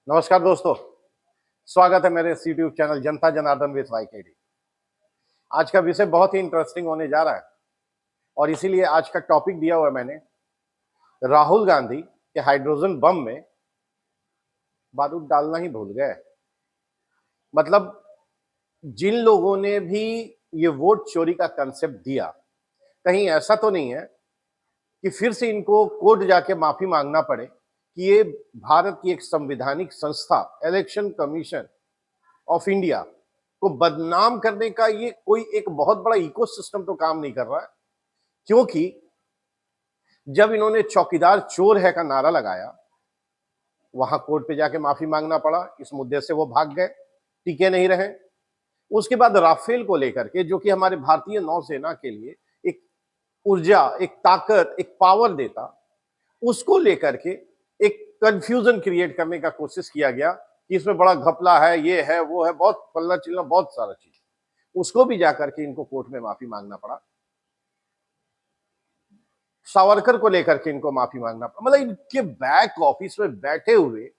नमस्कार दोस्तों, स्वागत है मेरे इस YouTube channel Janata Janardan with YKD। आज का विषय बहुत ही इंटरेस्टिंग होने जा रहा है और इसीलिए आज का टॉपिक दिया हुआ है मैंने, राहुल गांधी के हाइड्रोजन बम में बारूद डालना ही भूल गए। मतलब जिन लोगों ने भी ये वोट चोरी का कंसेप्ट दिया, कहीं ऐसा तो नहीं है कि फिर से इनको कोर्ट जाके माफी मांगना पड़े कि ये भारत की एक संवैधानिक संस्था इलेक्शन कमीशन ऑफ इंडिया को बदनाम करने का ये कोई एक बहुत बड़ा इकोसिस्टम तो काम नहीं कर रहा है। क्योंकि जब इन्होंने चौकीदार चोर है का नारा लगाया, वहां कोर्ट पे जाके माफी मांगना पड़ा, इस मुद्दे से वो भाग गए, टिके नहीं रहे। उसके बाद राफेल को लेकर के, जो कि हमारे भारतीय नौसेना के लिए एक ऊर्जा, एक ताकत, एक पावर देता, उसको लेकर के एक कंफ्यूजन क्रिएट करने का कोशिश किया गया कि इसमें बड़ा घपला है, ये है, वो है, बहुत पल्ला चिल्ला, बहुत सारा चीज। उसको भी जाकर के इनको कोर्ट में माफी मांगना पड़ा। सावरकर को लेकर के इनको माफी मांगना पड़ा। मतलब इनके बैक ऑफिस में बैठे हुए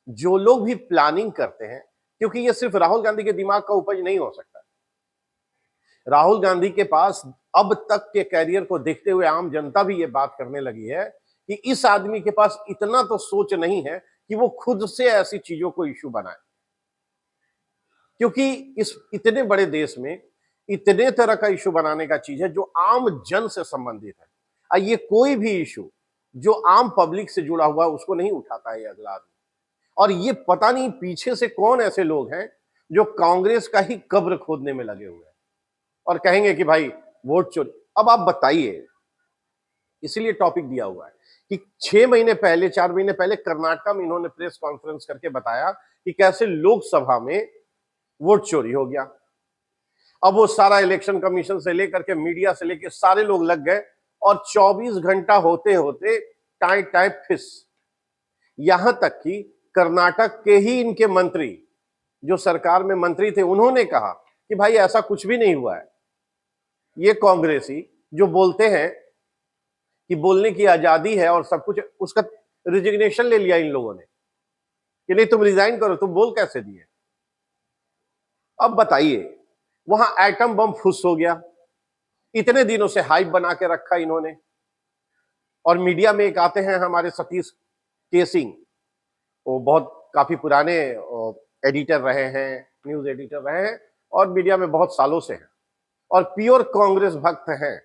जो लोग भी प्लानिंग करते हैं, क्योंकि ये सिर्फ राहुल गांधी के दिमाग का उपज नहीं हो सकता। राहुल गांधी के पास अब तक के कैरियर को देखते हुए आम जनता भी ये बात करने लगी है कि इस आदमी के पास इतना तो सोच नहीं है कि वो खुद से ऐसी चीजों को इश्यू बनाए। क्योंकि इस इतने बड़े देश में इतने तरह का इश्यू बनाने का चीज है जो आम जन से संबंधित है। ये कोई भी इश्यू जो आम पब्लिक से जुड़ा हुआ है उसको नहीं उठाता है ये अगला आदमी। और ये पता नहीं पीछे से कौन ऐसे लोग हैं जो कांग्रेस का ही कब्र खोदने में लगे हुए हैं और कहेंगे कि भाई वोट चोरी। अब आप बताइए, इसीलिए टॉपिक दिया हुआ है कि 6 महीने पहले, 4 महीने पहले कर्नाटक में इन्होंने प्रेस कॉन्फ्रेंस करके बताया कि कैसे लोकसभा में वोट चोरी हो गया। अब वो सारा इलेक्शन कमीशन से लेकर के मीडिया से लेकर सारे लोग लग गए और 24 घंटा होते होते टाई टाई फिस। यहां तक कि कर्नाटक के ही इनके मंत्री, जो सरकार में मंत्री थे, उन्होंने कहा कि भाई ऐसा कुछ भी नहीं हुआ है। ये कांग्रेसी जो बोलते हैं कि बोलने की आजादी है और सब कुछ, उसका रिजिग्नेशन ले लिया इन लोगों ने कि नहीं तुम रिजाइन करो, तुम बोल कैसे दिए। अब बताइए, वहां एटम बम फुस हो गया, इतने दिनों से हाइप बना के रखा इन्होंने। और मीडिया में एक आते हैं हमारे सतीश के सिंह, वो बहुत काफी पुराने एडिटर रहे हैं, न्यूज एडिटर रहे हैं और मीडिया में बहुत सालों से हैं और प्योर कांग्रेस भक्त हैं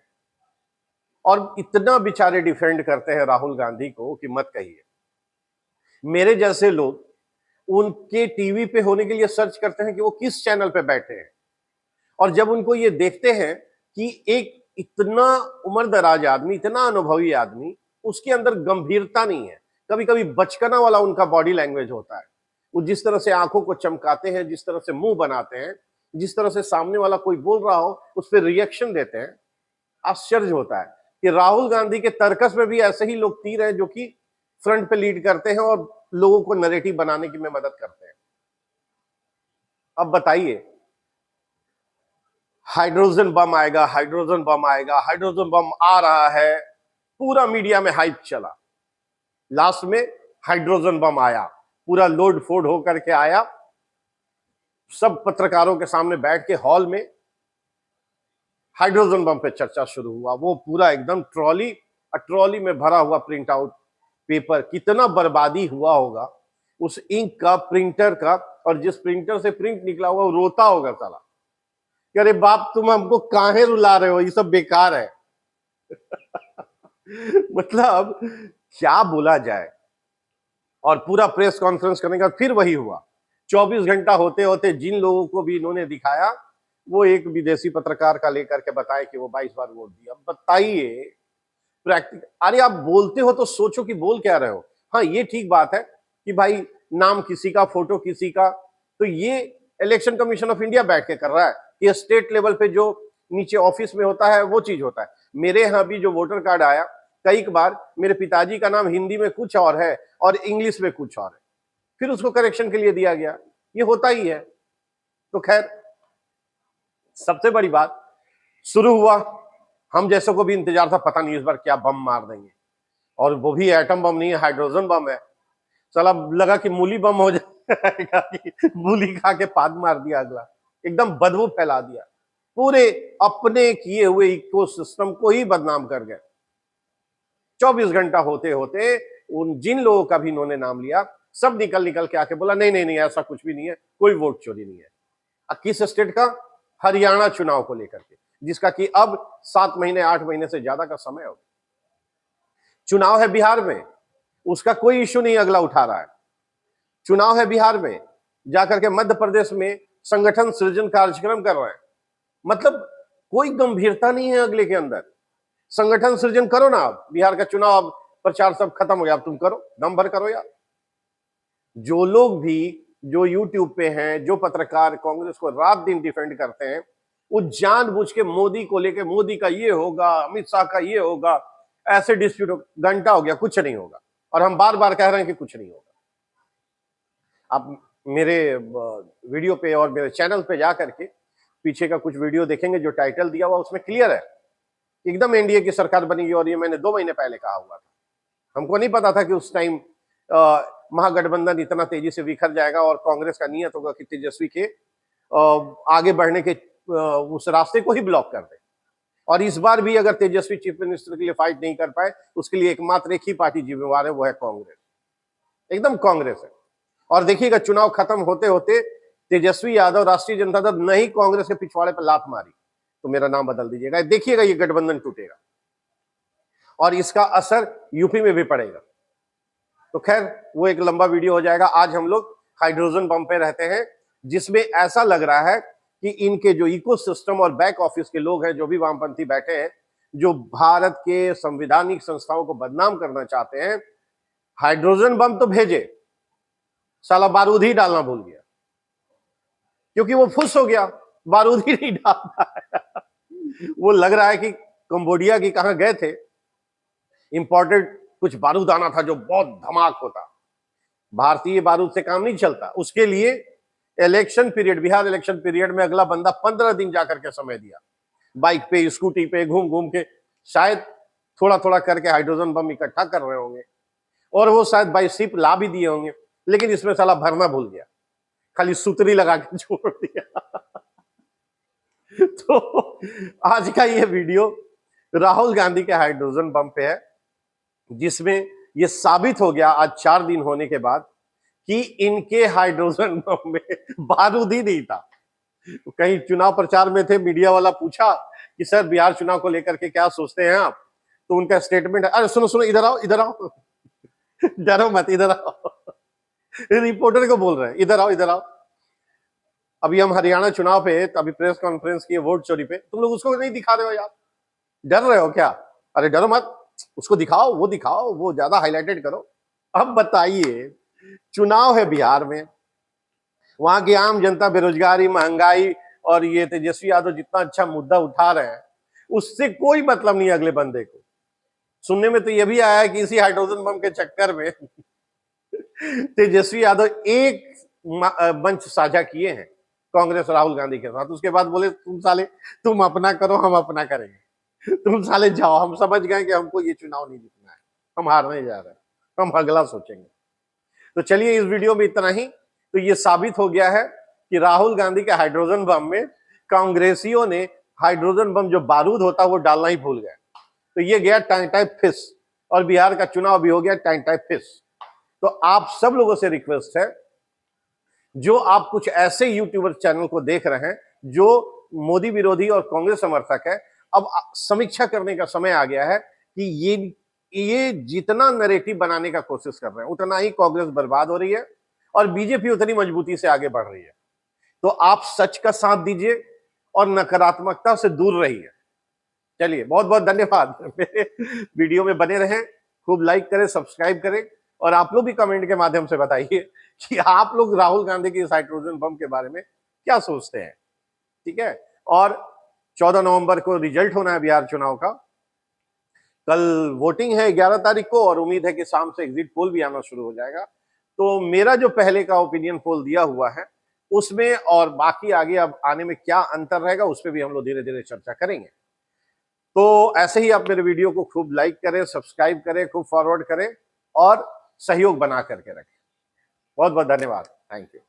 और इतना बेचारे डिफेंड करते हैं राहुल गांधी को कि मत कहिए। मेरे जैसे लोग उनके टीवी पे होने के लिए सर्च करते हैं कि वो किस चैनल पे बैठे हैं, और जब उनको ये देखते हैं कि एक इतना उम्रदराज आदमी, इतना अनुभवी आदमी, उसके अंदर गंभीरता नहीं है, कभी कभी बचकाना वाला उनका बॉडी लैंग्वेज होता है। वो जिस तरह से आंखों को चमकाते हैं, जिस तरह से मुंह बनाते हैं, जिस तरह से सामने वाला कोई बोल रहा हो उस पर रिएक्शन देते हैं, आश्चर्य होता है कि राहुल गांधी के तर्कस में भी ऐसे ही लोग तीर हैं जो कि फ्रंट पे लीड करते हैं और लोगों को नैरेटिव बनाने की में मदद करते हैं। अब बताइए, हाइड्रोजन बम आएगा, हाइड्रोजन बम आएगा, हाइड्रोजन बम आ रहा है, पूरा मीडिया में हाइप चला। लास्ट में हाइड्रोजन बम आया, पूरा लोड फोड होकर के आया, सब पत्रकारों के सामने बैठ के हॉल में हाइड्रोजन बम पे चर्चा शुरू हुआ। वो पूरा एकदम ट्रॉली में भरा हुआ प्रिंट आउट पेपर, कितना बर्बादी हुआ होगा उस इंक का, प्रिंटर का, और जिस प्रिंटर से प्रिंट निकला हुआ वो रोता होगा साला, अरे बाप तुम हमको काहे रुला रहे हो, ये सब बेकार है। मतलब क्या बोला जाए। और पूरा प्रेस कॉन्फ्रेंस करने का फिर वही हुआ। 24 घंटा होते होते जिन लोगों को भी इन्होंने दिखाया, वो एक विदेशी पत्रकार का लेकर के बताए कि वो 22 बार वोट दिया। बताइए प्रैक्टिकल, अरे आप बोलते हो तो सोचो कि बोल क्या रहे हो। हाँ, ये ठीक बात है कि भाई नाम किसी का, फोटो किसी का, तो ये इलेक्शन कमीशन ऑफ इंडिया बैठ के कर रहा है। ये स्टेट लेवल पे जो नीचे ऑफिस में होता है वो चीज होता है। मेरे यहाँ भी जो वोटर कार्ड आया, कई बार मेरे पिताजी का नाम हिंदी में कुछ और है और इंग्लिश में कुछ और है, फिर उसको करेक्शन के लिए दिया गया। ये होता ही है। तो खैर, सबसे बड़ी बात शुरू हुआ, हम जैसों को भी इंतजार था, पता नहीं इस बार क्या बम मार देंगे, और वो भी एटम बम नहीं है, हाइड्रोजन बम है। चला लगा कि मूली बम हो जाए। मूली खा के पाद मार दिया अगला, एकदम बदबू फैला दिया, पूरे अपने किए हुए इकोसिस्टम को ही बदनाम कर गए। 24 घंटा होते होते उन जिन लोगों का भी इन्होंने नाम लिया, सब निकल निकल के आके बोला नहीं नहीं नहीं, ऐसा कुछ भी नहीं है, कोई वोट चोरी नहीं है। किस स्टेट का? हरियाणा चुनाव को लेकर के, जिसका कि अब 7 महीने 8 महीने से ज्यादा का समय हो गया। चुनाव है बिहार में, उसका कोई इश्यू नहीं अगला उठा रहा है। चुनाव है बिहार में, जाकर के मध्य प्रदेश में संगठन सृजन कार्यक्रम कर रहे हैं, मतलब कोई गंभीरता नहीं है अगले के अंदर। संगठन सृजन करो ना, आप बिहार का चुनाव अब प्रचार सब खत्म हो गया, अब तुम करो, दम भर करो यार। जो लोग भी जो यूट्यूब पे हैं, जो पत्रकार कांग्रेस को रात दिन डिफेंड करते हैं, वो जानबूझ के मोदी को लेके, मोदी का ये होगा, अमित शाह का ये होगा, ऐसे डिस्प्यूट घंटा हो गया, कुछ नहीं होगा। और हम बार बार कह रहे हैं कि कुछ नहीं होगा। आप मेरे वीडियो पे और मेरे चैनल पे जाकर के पीछे का कुछ वीडियो देखेंगे, जो टाइटल दिया हुआ उसमें क्लियर है, एकदम एनडीए की सरकार बनेगी। और ये मैंने 2 महीने पहले कहा हुआ था। हमको नहीं पता था कि उस टाइम महागठबंधन इतना तेजी से बिखर जाएगा और कांग्रेस का नियत होगा कि तेजस्वी के आगे बढ़ने के उस रास्ते को ही ब्लॉक कर दे। और इस बार भी अगर तेजस्वी चीफ मिनिस्टर के लिए फाइट नहीं कर पाए, उसके लिए एकमात्र एक ही पार्टी जिम्मेवार है, वो है कांग्रेस, एकदम कांग्रेस है। और देखिएगा चुनाव खत्म होते होते तेजस्वी यादव, राष्ट्रीय जनता दल नहीं कांग्रेस के पिछवाड़े पर लात मारी तो मेरा नाम बदल दीजिएगा, देखिएगा ये गठबंधन टूटेगा और इसका असर यूपी में भी पड़ेगा। तो खैर वो एक लंबा वीडियो हो जाएगा। आज हम लोग हाइड्रोजन बम पे रहते हैं, जिसमें ऐसा लग रहा है कि इनके जो इकोसिस्टम और बैक ऑफिस के लोग हैं, जो भी वामपंथी बैठे हैं, जो भारत के संवैधानिक संस्थाओं को बदनाम करना चाहते हैं, हाइड्रोजन बम तो भेजे, साला बारूद ही डालना भूल गया, क्योंकि वो फुस हो गया, बारूद ही नहीं डालता। वो लग रहा है कि कंबोडिया की कहां गए थे, इंपोर्टेड कुछ बारूद आना था जो बहुत धमाक होता। भारतीय बारूद से काम नहीं चलता, उसके लिए election period, Bihar election period में अगला बंदा 15 दिन जाकर के समय दिया, बाइक पे स्कूटी पे घूम घूम के, शायद थोड़ा थोड़ा करके हाइड्रोजन बम इकट्ठा कर रहे होंगे और वो शायद बाई शिप ला भी दिए होंगे, लेकिन इसमें साला भरना भूल गया, खाली सुतरी लगा के छोड़ दिया। तो आज का ये वीडियो राहुल गांधी के हाइड्रोजन बम पे है, जिसमें ये साबित हो गया आज 4 दिन होने के बाद कि इनके हाइड्रोजन बम में बारूद ही नहीं था। कहीं चुनाव प्रचार में थे, मीडिया वाला पूछा कि सर बिहार चुनाव को लेकर के क्या सोचते हैं आप, तो उनका स्टेटमेंट है, अरे सुनो सुनो, इधर आओ इधर आओ, डरो मत, इधर आओ। रिपोर्टर को बोल रहे हैं इधर आओ इधर आओ, अभी हम हरियाणा चुनाव पे, अभी प्रेस कॉन्फ्रेंस की वोट चोरी पे, तुम लोग उसको नहीं दिखा रहे हो यार, डर रहे हो क्या? अरे डरो मत, उसको दिखाओ, वो ज्यादा हाईलाइटेड करो। अब बताइए, चुनाव है बिहार में, वहां की आम जनता बेरोजगारी, महंगाई और ये तेजस्वी यादव जितना अच्छा मुद्दा उठा रहे हैं, उससे कोई मतलब नहीं अगले बंदे को। सुनने में तो यह भी आया है कि इसी हाइड्रोजन बम के चक्कर में तेजस्वी यादव एक मंच साझा किए हैं कांग्रेस राहुल गांधी के साथ, उसके बाद बोले तुम साले तुम अपना करो, हम अपना करेंगे, तुम साले जाओ, हम समझ गए कि हमको ये चुनाव नहीं जीतना है, हम हारने जा रहे हैं, हम अगला सोचेंगे। तो चलिए इस वीडियो में इतना ही। तो ये साबित हो गया है कि राहुल गांधी के हाइड्रोजन बम में कांग्रेसियों ने हाइड्रोजन बम जो बारूद होता है वो डालना ही भूल गए। तो ये गया टाइप फिस, और बिहार का चुनाव भी हो गया टाइप फिस। तो आप सब लोगों से रिक्वेस्ट है, जो आप कुछ ऐसे यूट्यूबर चैनल को देख रहे हैं जो मोदी विरोधी और कांग्रेस समर्थक है, अब समीक्षा करने का समय आ गया है कि ये जितना नैरेटिव बनाने का कोशिश कर रहे हैं, उतना ही कांग्रेस बर्बाद हो रही है और बीजेपी उतनी मजबूती से आगे बढ़ रही है। तो आप सच का साथ दीजिए और नकारात्मकता से दूर रहिए। चलिए बहुत बहुत धन्यवाद, मेरे वीडियो में बने रहें, खूब लाइक करें, सब्सक्राइब करें, और आप लोग भी कमेंट के माध्यम से बताइए कि आप लोग राहुल गांधी के इस हाइड्रोजन बम के बारे में क्या सोचते हैं। ठीक है, और 14 नवंबर को रिजल्ट होना है बिहार चुनाव का, कल वोटिंग है 11 तारीख को, और उम्मीद है कि शाम से एग्जिट पोल भी आना शुरू हो जाएगा। तो मेरा जो पहले का ओपिनियन पोल दिया हुआ है उसमें और बाकी आगे अब आने में क्या अंतर रहेगा, उस पर भी हम लोग धीरे धीरे चर्चा करेंगे। तो ऐसे ही आप मेरे वीडियो को खूब लाइक करें, सब्सक्राइब करें, खूब फॉरवर्ड करें और सहयोग बना करके रखें। बहुत बहुत धन्यवाद। Thank you.